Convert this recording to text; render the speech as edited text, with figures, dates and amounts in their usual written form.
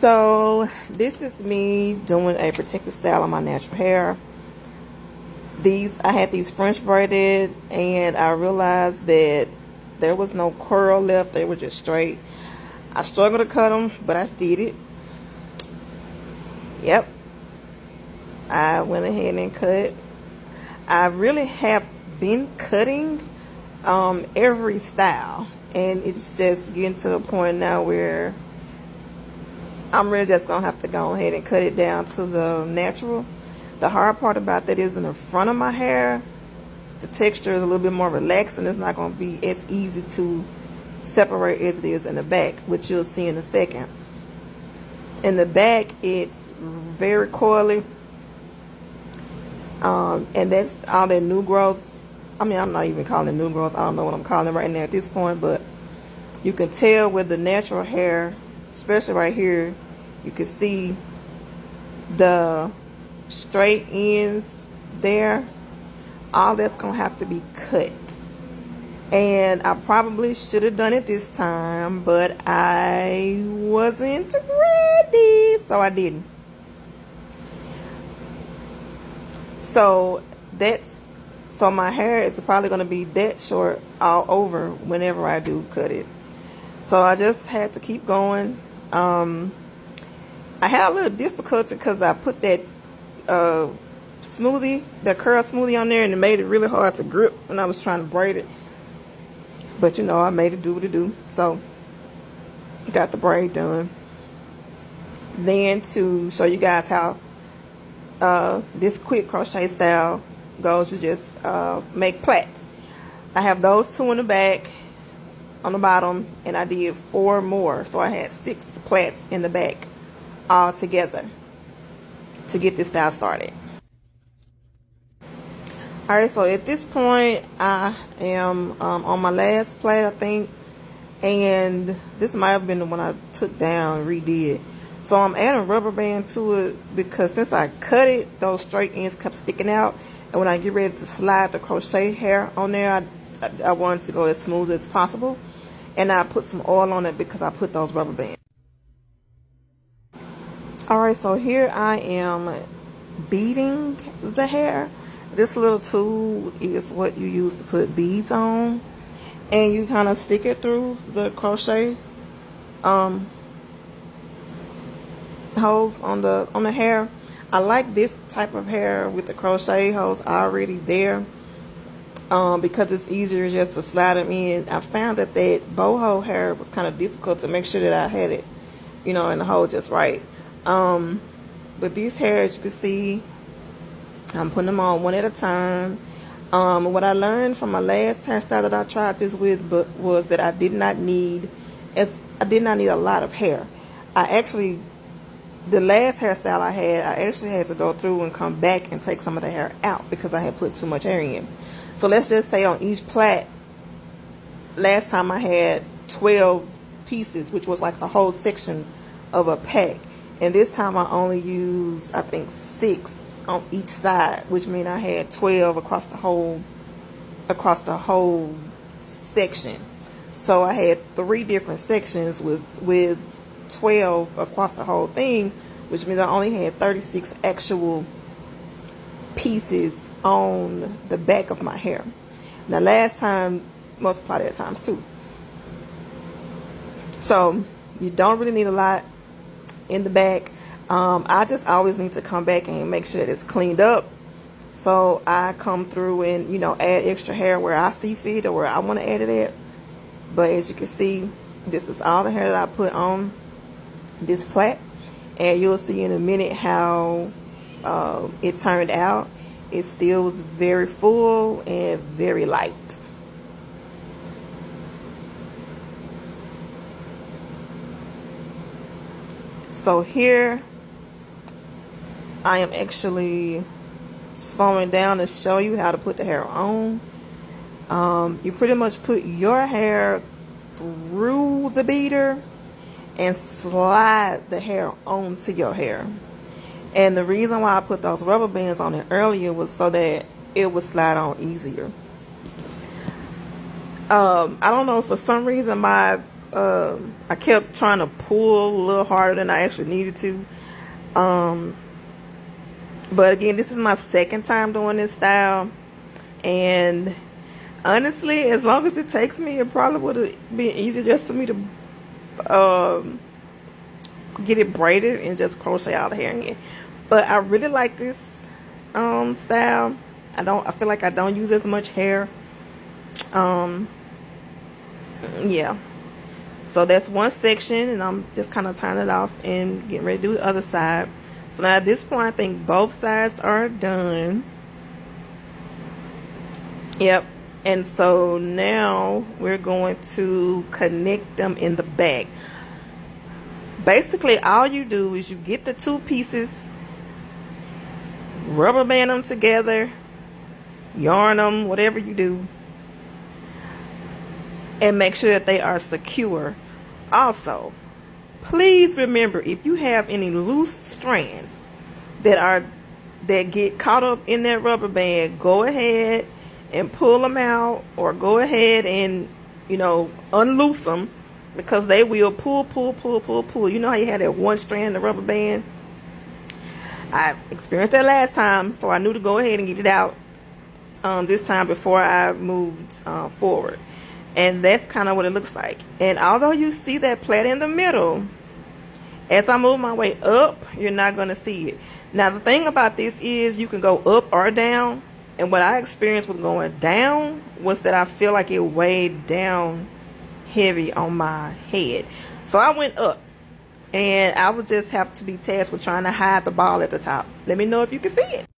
So this is me doing a protective style on my natural hair. I had these French braided, and I realized that there was no curl left. They were just straight. I struggled to cut them, but I did it. Yep, I went ahead and cut. I really have been cutting every style, and it's just getting to the point now where I'm really just gonna have to go ahead and cut it down to the natural. The hard part about that is in the front of my hair, the texture is a little bit more relaxed, and it's not gonna be as easy to separate as it is in the back, which you'll see in a second. In the back, it's very coily, and that's all that new growth. I mean, I'm not even calling it new growth. I don't know what I'm calling it right now at this point, but you can tell with the natural hair, especially right here, you can see the straight ends there. All that's gonna have to be cut, and I probably should have done it this time, but I wasn't ready, so I didn't. So my hair is probably going to be that short all over whenever I do cut it. So I just had to keep going. I had a little difficulty because I put that smoothie, that curl smoothie on there, and it made it really hard to grip when I was trying to braid it. But you know, I made it do what it do. So got the braid done. Then to show you guys how this quick crochet style goes, you just make plaits. I have those 2 in the back on the bottom, and I did 4 more, so I had 6 plaits in the back all together to get this style started. Alright, so at this point I am on my last plait, I think, and this might have been the one I took down and redid. So I'm adding rubber band to it because since I cut it, those straight ends kept sticking out, and when I get ready to slide the crochet hair on there, I wanted to go as smooth as possible, and I put some oil on it because I put those rubber bands. Alright, so here I am beading the hair. This little tool is what you use to put beads on, and you kind of stick it through the crochet holes on the hair. I like this type of hair with the crochet holes already there because it's easier just to slide them in. I found that boho hair was kind of difficult to make sure that I had it, you know, in the hole just right. But these hairs, you can see I'm putting them on one at a time. What I learned from my last hairstyle that I tried this with was that I did not need a lot of hair. The last hairstyle I actually had to go through and come back and take some of the hair out because I had put too much hair in. So let's just say on each plait, last time I had 12 pieces, which was like a whole section of a pack. And this time I only used, I think, 6 on each side, which means I had 12 across the whole section. So I had 3 different sections with 12 across the whole thing, which means I only had 36 actual pieces on the back of my hair. Now last time, multiply that times 2. So you don't really need a lot in the back. I just always need to come back and make sure that it's cleaned up. So I come through and, you know, add extra hair where I see fit or where I want to add it at. But as you can see, this is all the hair that I put on this plait, and you'll see in a minute how it turned out. It still was very full and very light. So here I am actually slowing down to show you how to put the hair on. You pretty much put your hair through the beater and slide the hair onto your hair. And the reason why I put those rubber bands on it earlier was so that it would slide on easier. I don't know, for some reason my I kept trying to pull a little harder than I actually needed to. But again, this is my second time doing this style, and honestly, as long as it takes me, it probably would have been easier just for me to get it braided and just crochet out the hair again. But I really like this style. I feel like I don't use as much hair. Yeah. So that's one section, and I'm just kind of turning it off and getting ready to do the other side. So now at this point, I think both sides are done. Yep. And so now we're going to connect them in the back. Basically, all you do is you get the two pieces, rubber band them together, yarn them, whatever you do, and make sure that they are secure. Also, please remember, if you have any loose strands that get caught up in that rubber band, go ahead and pull them out, or go ahead and, unloose them, because they will pull. You know how you had that one strand of rubber band? I experienced that last time, so I knew to go ahead and get it out this time before I moved forward. And that's kind of what it looks like. And although you see that plait in the middle, as I move my way up, you're not going to see it. Now, the thing about this is you can go up or down. And what I experienced with going down was that I feel like it weighed down heavy on my head. So I went up, and I would just have to be tasked with trying to hide the ball at the top. Let me know if you can see it.